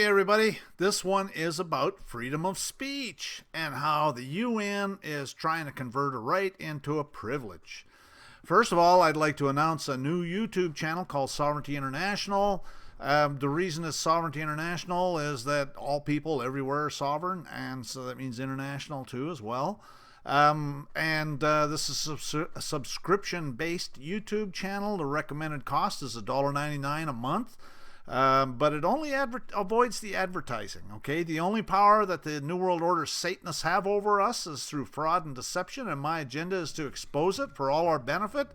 everybody. This one is about freedom of speech and how the UN is trying to convert a right into a privilege. First of all, I'd like to announce a new YouTube channel called Sovereignty International. The reason it's Sovereignty International is that all people everywhere are sovereign, and so that means international too as well. This is a subscription-based YouTube channel. The recommended cost is $1.99 a month. But it only avoids the advertising, okay? The only power that the New World Order Satanists have over us is through fraud and deception, and my agenda is to expose it for all our benefit.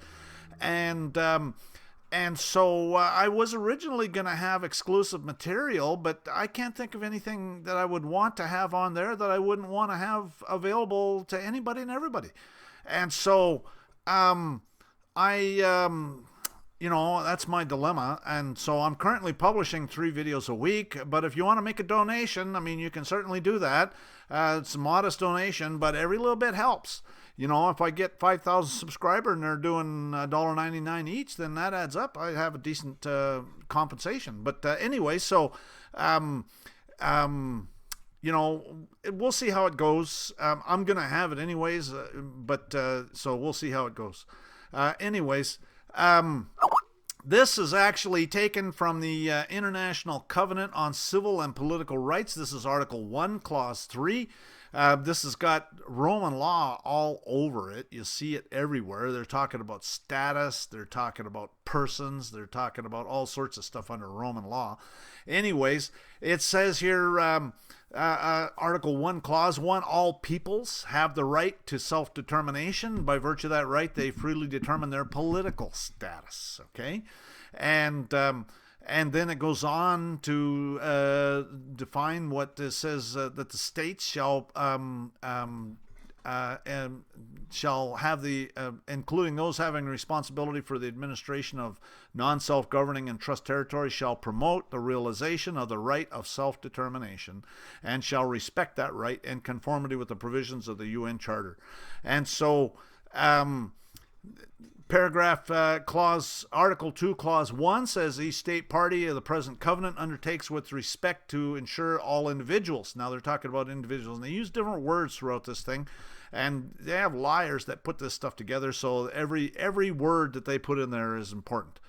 So I was originally going to have exclusive material, but I can't think of anything that I would want to have on there that I wouldn't want to have available to anybody and everybody. And so that's my dilemma. And so I'm currently publishing 3 videos a week. But if you want to make a donation, I mean, you can certainly do that. It's a modest donation, but every little bit helps. You know, if I get 5,000 subscribers and they're doing $1.99 each, then that adds up. I have a decent compensation. But anyway, so, we'll see how it goes. I'm going to have it anyways, so we'll see how it goes. This is actually taken from the International Covenant on Civil and Political Rights. This is Article 1, Clause 3. This has got Roman law all over it. You see it everywhere. They're talking about status. They're talking about persons. They're talking about all sorts of stuff under Roman law. Anyways, it says here, Article 1, Clause 1, all peoples have the right to self-determination. By virtue of that right, they freely determine their political status, okay? And then it goes on to define what it says, that the states shall have the, including those having responsibility for the administration of non-self-governing and trust territories, shall promote the realization of the right of self-determination and shall respect that right in conformity with the provisions of the UN Charter. And so, Article 2, Clause 1 says each state party of the present covenant undertakes with respect to ensure all individuals. Now they're talking about individuals, and they use different words throughout this thing, and they have liars that put this stuff together, so every word that they put in there is important.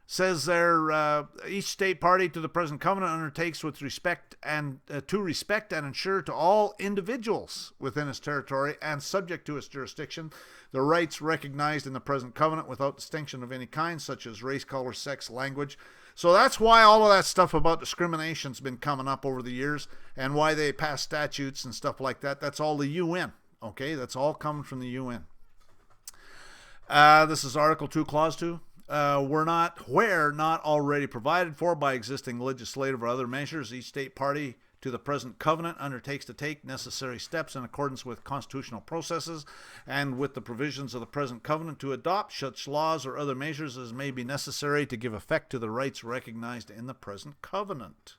Says there, each state party to the present covenant undertakes with respect and to respect and ensure to all individuals within its territory and subject to its jurisdiction the rights recognized in the present covenant without distinction of any kind, such as race, color, sex, language. So that's why all of that stuff about discrimination's been coming up over the years, and why they pass statutes and stuff like that. That's all the UN. Okay, that's all coming from the UN. This is Article 2, Clause 2. Where not already provided for by existing legislative or other measures, each state party to the present covenant undertakes to take necessary steps in accordance with constitutional processes and with the provisions of the present covenant to adopt such laws or other measures as may be necessary to give effect to the rights recognized in the present covenant.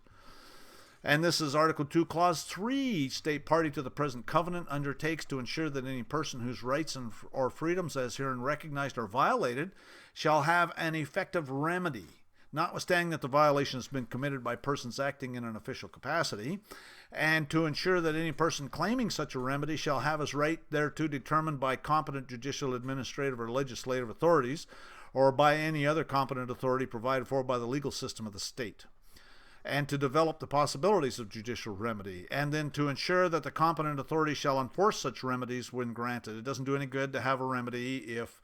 And this is Article 2, Clause 3. Each state party to the present covenant undertakes to ensure that any person whose rights or freedoms as herein recognized are violated shall have an effective remedy, notwithstanding that the violation has been committed by persons acting in an official capacity, and to ensure that any person claiming such a remedy shall have his right thereto determined by competent judicial, administrative, or legislative authorities, or by any other competent authority provided for by the legal system of the state, and to develop the possibilities of judicial remedy, and then to ensure that the competent authority shall enforce such remedies when granted. It doesn't do any good to have a remedy if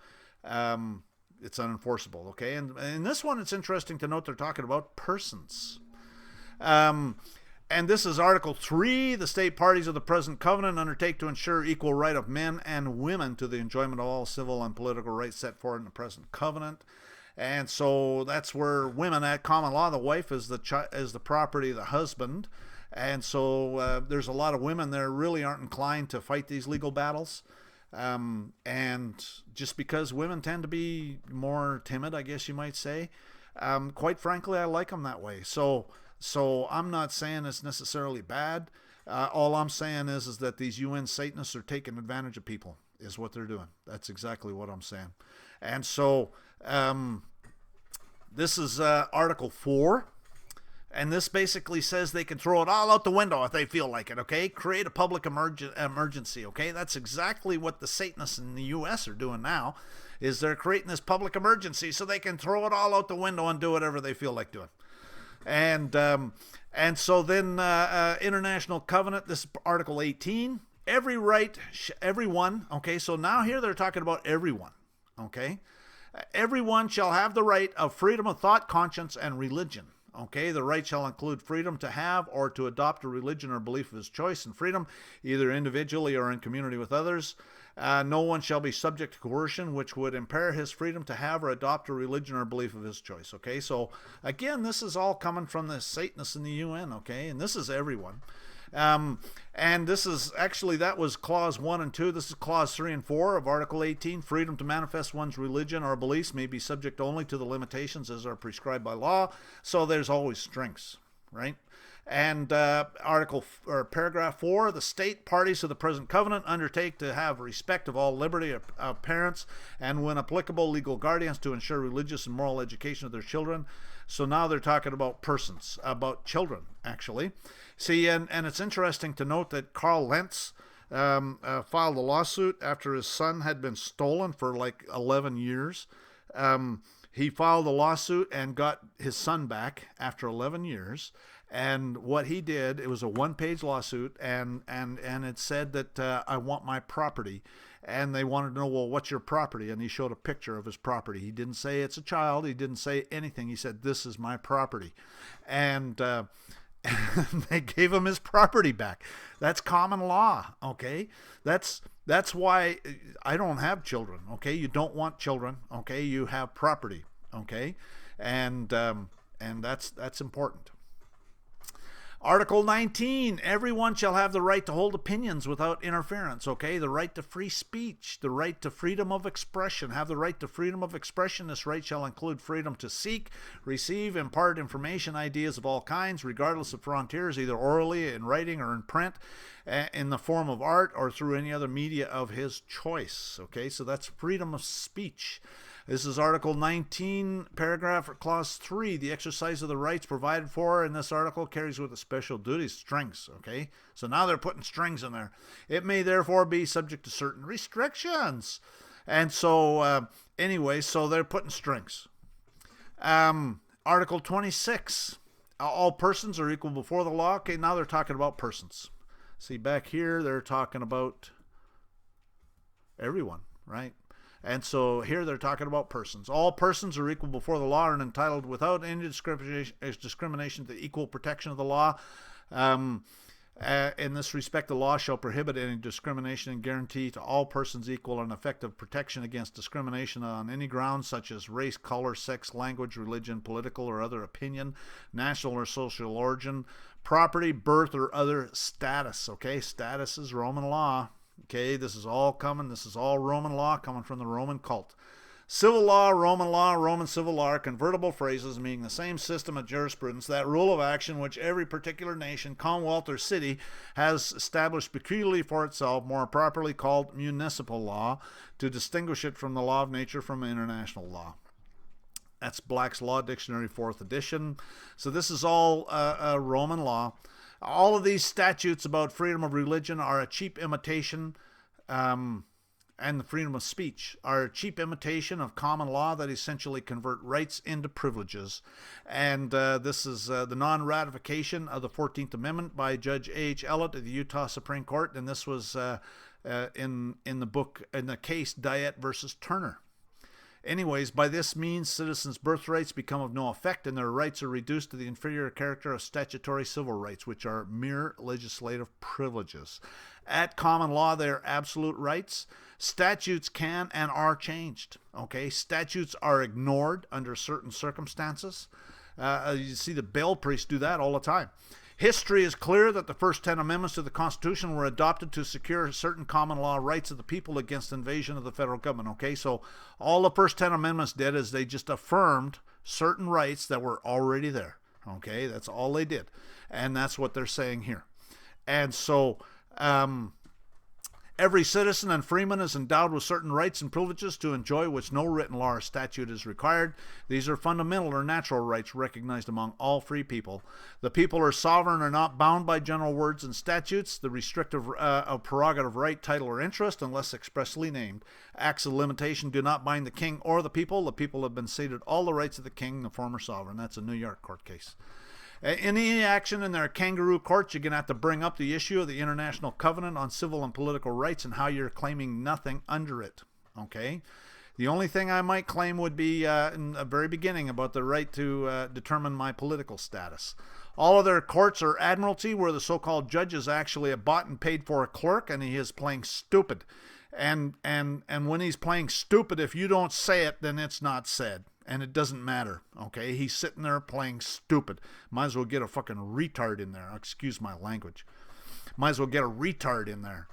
it's unenforceable, okay? And in this one, it's interesting to note they're talking about persons. And this is Article 3. The state parties of the present covenant undertake to ensure equal right of men and women to the enjoyment of all civil and political rights set forth in the present covenant. And so that's where women at common law, the wife is the property of the husband. And so there's a lot of women there really aren't inclined to fight these legal battles. And just because women tend to be more timid, I guess you might say, quite frankly, I like them that way. So I'm not saying it's necessarily bad. All I'm saying is that these UN Satanists are taking advantage of people, is what they're doing. That's exactly what I'm saying. And so This is Article 4. And this basically says they can throw it all out the window if they feel like it, okay? Create a public emergency, okay? That's exactly what the Satanists in the U.S. are doing now, is they're creating this public emergency so they can throw it all out the window and do whatever they feel like doing. And so then International Covenant, this is Article 18. Everyone, okay? So now here they're talking about everyone, okay? Everyone shall have the right of freedom of thought, conscience, and religion. Okay, the right shall include freedom to have or to adopt a religion or belief of his choice, and freedom, either individually or in community with others. No one shall be subject to coercion, which would impair his freedom to have or adopt a religion or belief of his choice. Okay, so again, this is all coming from the Satanists in the UN, okay, and this is everyone. And this is actually, that was clause 1 and 2. This is clause 3 and 4 of Article 18. Freedom to manifest one's religion or beliefs may be subject only to the limitations as are prescribed by law. So there's always strings, right? And paragraph 4, the state parties to the present covenant undertake to have respect of all liberty of parents and, when applicable, legal guardians to ensure religious and moral education of their children. So now they're talking about persons, about children, actually. See, and it's interesting to note that Carl Lentz filed a lawsuit after his son had been stolen for like 11 years. He filed a lawsuit and got his son back after 11 years. And what he did, it was a one-page lawsuit, and it said that I want my property. And they wanted to know, well, what's your property? And he showed a picture of his property. He didn't say it's a child. He didn't say anything. He said, this is my property. And they gave him his property back. That's common law, okay? That's why I don't have children, okay? You don't want children, okay? You have property, okay? And that's important. Article 19, everyone shall have the right to hold opinions without interference, okay? The right to free speech, the right to freedom of expression. Have the right to freedom of expression. This right shall include freedom to seek, receive, impart information, ideas of all kinds, regardless of frontiers, either orally, in writing, or in print, in the form of art, or through any other media of his choice, okay? So that's freedom of speech. This is Article 19, paragraph or clause 3. The exercise of the rights provided for in this article carries with it special duties, strings, okay? So now they're putting strings in there. It may therefore be subject to certain restrictions. And so, anyway, so they're putting strings. Article 26, all persons are equal before the law. Okay, now they're talking about persons. See, back here, they're talking about everyone, right? And so here they're talking about persons. All persons are equal before the law and entitled without any discrimination to equal protection of the law. In this respect, the law shall prohibit any discrimination and guarantee to all persons equal and effective protection against discrimination on any grounds such as race, color, sex, language, religion, political or other opinion, national or social origin, property, birth, or other status. Okay, status is Roman law. Okay, this is all coming. This is all Roman law coming from the Roman cult. Civil law, Roman civil law are convertible phrases meaning the same system of jurisprudence, that rule of action which every particular nation, commonwealth, or city has established peculiarly for itself, more properly called municipal law, to distinguish it from the law of nature from international law. That's Black's Law Dictionary, 4th edition. So this is all Roman law. All of these statutes about freedom of religion are a cheap imitation, and the freedom of speech are a cheap imitation of common law that essentially convert rights into privileges. And this is the non-ratification of the 14th Amendment by Judge A.H. Ellett of the Utah Supreme Court, and this was in the case Diet versus Turner. Anyways, by this means, citizens' birthrights become of no effect, and their rights are reduced to the inferior character of statutory civil rights, which are mere legislative privileges. At common law, they are absolute rights. Statutes can and are changed. Okay, statutes are ignored under certain circumstances. You see the Bell priests do that all the time. History is clear that the first 10 amendments to the Constitution were adopted to secure certain common law rights of the people against invasion of the federal government. Okay, so all the first 10 amendments did is they just affirmed certain rights that were already there. Okay, that's all they did. And that's what they're saying here. And so, Every citizen and freeman is endowed with certain rights and privileges to enjoy which no written law or statute is required. These are fundamental or natural rights recognized among all free people. The people are sovereign and are not bound by general words and statutes, the restrictive of prerogative right, title, or interest, unless expressly named. Acts of limitation do not bind the king or the people. The people have been ceded all the rights of the king, the former sovereign. That's a New York court case. In any action in their kangaroo courts, you're going to have to bring up the issue of the International Covenant on Civil and Political Rights and how you're claiming nothing under it. Okay? The only thing I might claim would be in the very beginning about the right to determine my political status. All of their courts are admiralty, where the so-called judge is actually a bought and paid for a clerk, and he is playing stupid. And when he's playing stupid, if you don't say it, then it's not said. And it doesn't matter, okay? He's sitting there playing stupid. Might as well get a fucking retard in there. Excuse my language. Might as well get a retard in there.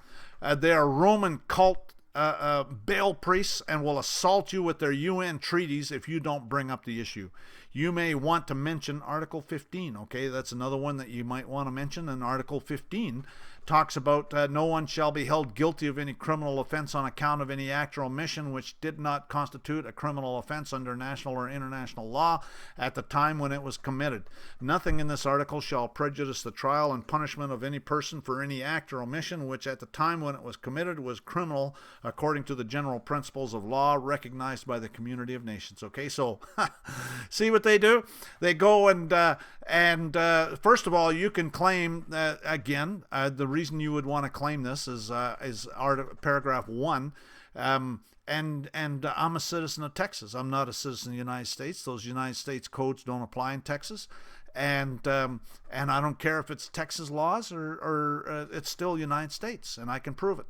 They are Roman cult Baal priests and will assault you with their UN treaties if you don't bring up the issue. You may want to mention Article 15, okay? That's another one that you might want to mention. And Article 15 talks about no one shall be held guilty of any criminal offense on account of any act or omission which did not constitute a criminal offense under national or international law at the time when it was committed. Nothing in this article shall prejudice the trial and punishment of any person for any act or omission which at the time when it was committed was criminal according to the general principles of law recognized by the community of nations. Okay, so see what they do? They go and first of all, you can claim again the reason you would want to claim this is paragraph 1. And I'm a citizen of Texas. I'm not a citizen of the United States. Those United States codes don't apply in Texas. And I don't care if it's Texas laws or it's still United States, and I can prove it.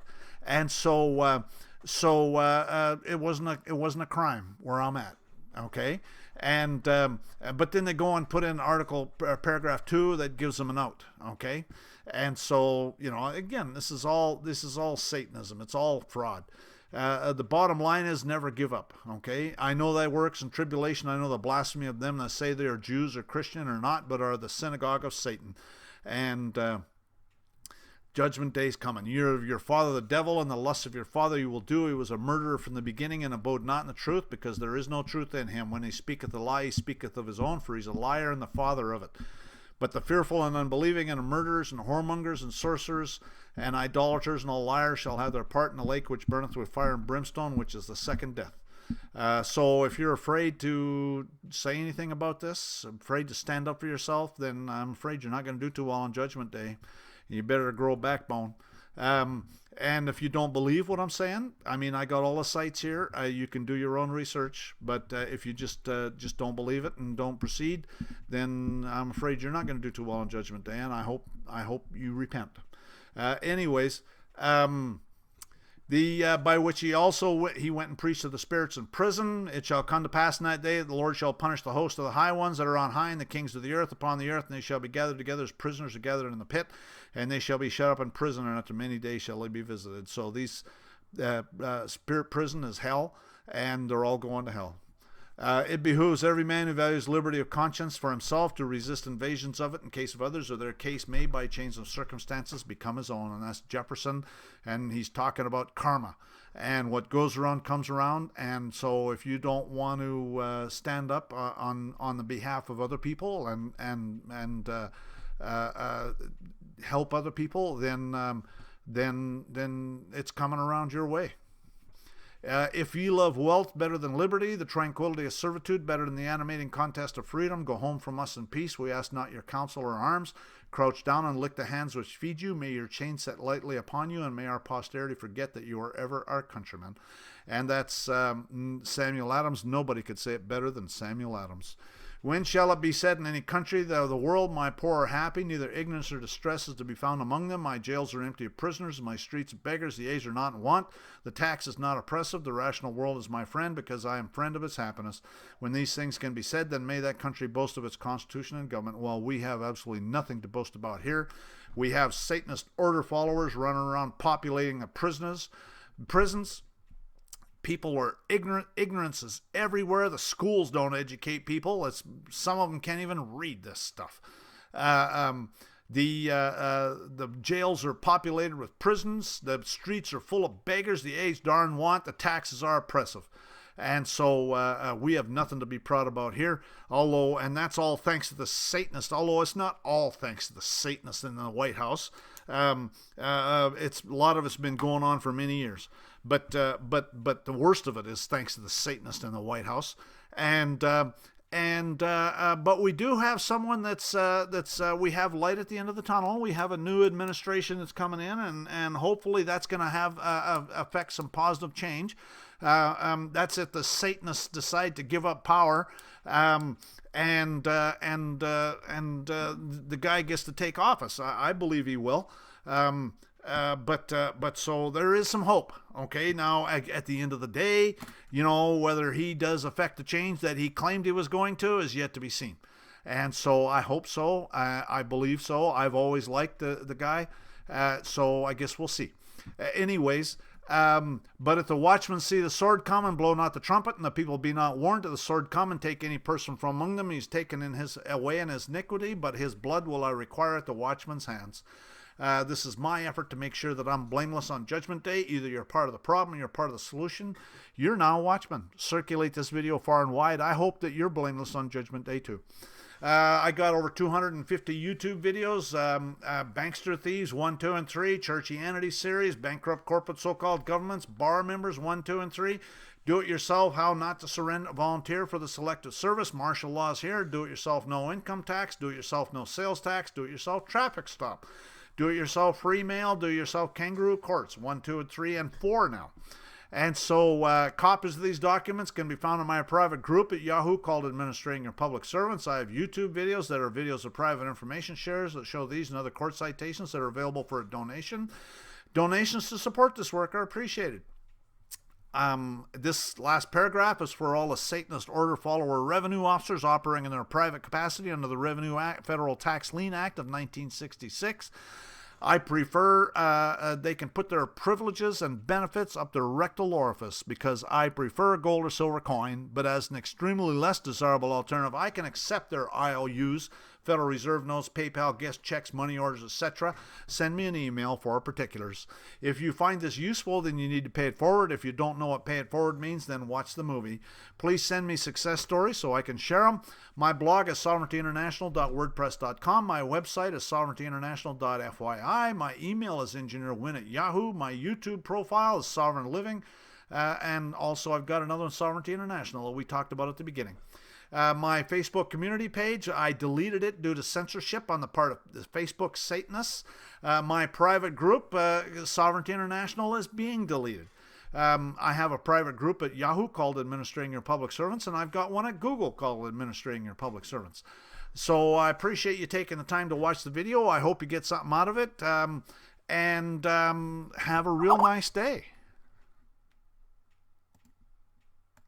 And so it wasn't a crime where I'm at. Okay. And but then they go and put in paragraph 2 that gives them an out. Okay. And so, you know, again, this is all Satanism. It's all fraud. The bottom line is never give up. Okay. I know thy works and tribulation. I know the blasphemy of them that say they are Jews or Christian or not, but are the synagogue of Satan. And judgment day is coming. You're of your father the devil, and the lusts of your father you will do. He was a murderer from the beginning, and abode not in the truth, because there is no truth in him. When he speaketh a lie, he speaketh of his own, for he's a liar and the father of it. But the fearful and unbelieving and murderers and whoremongers and sorcerers and idolaters and all liars shall have their part in the lake which burneth with fire and brimstone, which is the second death. So if you're afraid to say anything about this, afraid to stand up for yourself, then I'm afraid you're not going to do too well on Judgment Day. You better grow a backbone. And if you don't believe what I'm saying, I mean, I got all the sites here. You can do your own research. But if you just don't believe it and don't proceed, then I'm afraid you're not going to do too well on Judgment Day. And I hope you repent. Anyways, by which he went and preached to the spirits in prison. It shall come to pass in that day that the Lord shall punish the host of the high ones that are on high, and the kings of the earth upon the earth, and they shall be gathered together as prisoners are gathered in the pit, and they shall be shut up in prison, and after many days shall they be visited. So these spirit prison is hell, and they're all going to hell. It behooves every man who values liberty of conscience for himself to resist invasions of it in case of others, or their case may by change of circumstances become his own. And that's Jefferson, and he's talking about karma, and what goes around comes around. And so if you don't want to stand up on the behalf of other people and help other people, then it's coming around your way. If ye love wealth better than liberty, the tranquility of servitude better than the animating contest of freedom, go home from us in peace. We ask not your counsel or arms. Crouch down and lick the hands which feed you. May your chain set lightly upon you, and may our posterity forget that you are ever our countrymen. And that's Samuel Adams. Nobody could say it better than Samuel Adams. When shall it be said in any country that of the world my poor are happy, neither ignorance or distress is to be found among them? My jails are empty of prisoners, and my streets of beggars. The aged are not in want. The tax is not oppressive. The rational world is my friend, because I am friend of its happiness. When these things can be said, then may that country boast of its constitution and government. Well, we have absolutely nothing to boast about here. We have Satanist order followers running around populating the prisons. People are ignorant. Ignorance is everywhere. The schools don't educate people. Some of them can't even read this stuff. The jails are populated with prisons. The streets are full of beggars. The A's darn want. The taxes are oppressive. And so we have nothing to be proud about here. And that's all thanks to the Satanists, although it's not all thanks to the Satanists in the White House. It's a lot of it's been going on for many years. But the worst of it is thanks to the Satanists in the White House. But we do have someone that's we have light at the end of the tunnel. We have a new administration that's coming in, and hopefully that's going to have affect some positive change. That's if the Satanists decide to give up power, and the guy gets to take office. I believe he will. But so there is some hope. Okay, now at the end of the day, whether he does affect the change that he claimed he was going to is yet to be seen. And so I hope so. I believe so. I've always liked the guy. So I guess we'll see. Anyways, but if the watchmen see the sword come and blow not the trumpet, and the people be not warned, till the sword come and take any person from among them, he's taken away in his iniquity, but his blood will I require at the watchman's hands. This is my effort to make sure that I'm blameless on Judgment Day. Either you're part of the problem or you're part of the solution. You're now a watchman. Circulate this video far and wide. I hope that you're blameless on Judgment Day too. I got over 250 YouTube videos. Bankster Thieves 1, 2, and 3. Churchianity series. Bankrupt corporate so-called governments. Bar members 1, 2, and 3. Do-it-yourself, how not to surrender, volunteer for the selective service. Martial laws here. Do-it-yourself, no income tax. Do-it-yourself, no sales tax. Do-it-yourself, traffic stop. Do-it-yourself, free mail. Do-it-yourself, kangaroo courts. 1, 2, and 3, and 4 now. And so copies of these documents can be found in my private group at Yahoo called Administrating Your Public Servants. I have YouTube videos that are videos of private information shares that show these and other court citations that are available for a donation. Donations to support this work are appreciated. This last paragraph is for all the Satanist order follower revenue officers operating in their private capacity under the Revenue Act, Federal Tax Lien Act of 1966. I prefer they can put their privileges and benefits up their rectal orifice because I prefer a gold or silver coin, but as an extremely less desirable alternative, I can accept their IOUs, Federal Reserve notes, PayPal, guest checks, money orders, etc. Send me an email for particulars. If you find this useful, then you need to pay it forward. If you don't know what pay it forward means, then watch the movie. Please send me success stories so I can share them. My blog is sovereigntyinternational.wordpress.com. My website is sovereigntyinternational.fyi. My email is engineerwin@yahoo. My YouTube profile is Sovereign Living. And also I've got another one, Sovereignty International, that we talked about at the beginning. My Facebook community page, I deleted it due to censorship on the part of the Facebook Satanists. My private group, Sovereignty International, is being deleted. I have a private group at Yahoo called Administrating Your Public Servants, and I've got one at Google called Administrating Your Public Servants. So I appreciate you taking the time to watch the video. I hope you get something out of it, and have a real nice day.